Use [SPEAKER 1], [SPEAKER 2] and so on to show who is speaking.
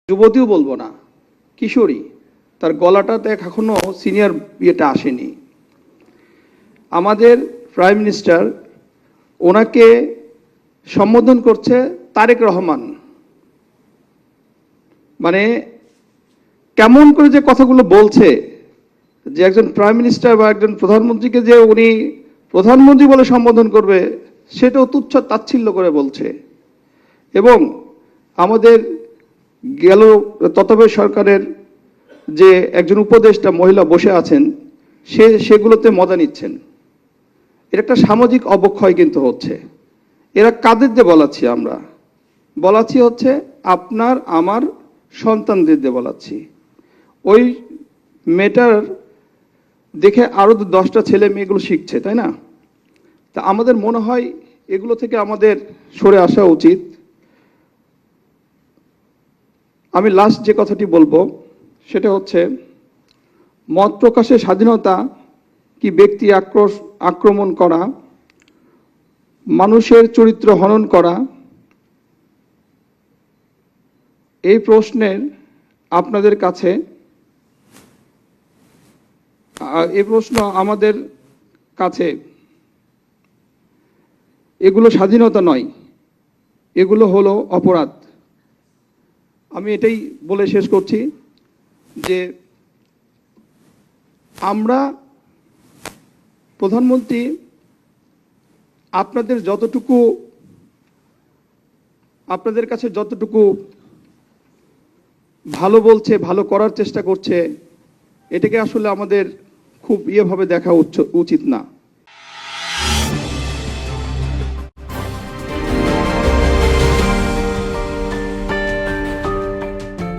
[SPEAKER 1] যুবতীও বলবো না, কিশোরী, তার গলাটাতে এখনো সিনিয়র ইয়েটা আসেনি। আমাদের প্রাইম মিনিস্টার ওনাকে সম্বোধন করছে তারেক রহমান। মানে কেমন করে যে কথাগুলো বলছে, যে একজন প্রাইম মিনিস্টার বা একজন প্রধানমন্ত্রীকে যে উনি প্রধানমন্ত্রী বলে সম্বোধন করবে, সেটাও তুচ্ছ তাচ্ছিল্য করে বলছে। এবং আমাদের গেল তত্ত্বাবধায়ক সরকারের যে একজন উপদেষ্টা মহিলা বসে আছেন, সেগুলোতে মজা নিচ্ছেন। এর একটা সামাজিক অবক্ষয় কিন্তু হচ্ছে। এরা কাদের দিয়ে বলাচ্ছি? আমরা বলাচ্ছি হচ্ছে আপনার আমার সন্তানদের দিয়ে বলাচ্ছি। ওই মেয়েটার দেখে আরো 10টা ছেলে মেয়েগুলো শিখছে, তাই না? তা আমাদের মনে হয় এগুলো থেকে আমাদের সরে আসা উচিত। আমি লাস্ট যে কথাটি বলবো সেটা হচ্ছে, মত প্রকাশের স্বাধীনতা কি ব্যক্তি আক্রমণ করা, মানুষের চরিত্র হনন করা? এই প্রশ্নের আপনাদের কাছে এই প্রশ্ন আমাদের কাছে, এগুলো স্বাধীনতা নয়, এগুলো হলো অপরাধ। আমি এটাই বলে শেষ করছি যে আমরা প্রধানমন্ত্রী আপনাদের কাছে যতটুকু ভালো বলছে, ভালো করার চেষ্টা করছে, এটাকে আসলে আমাদের খুব ইয়েভাবে দেখা উচিত না।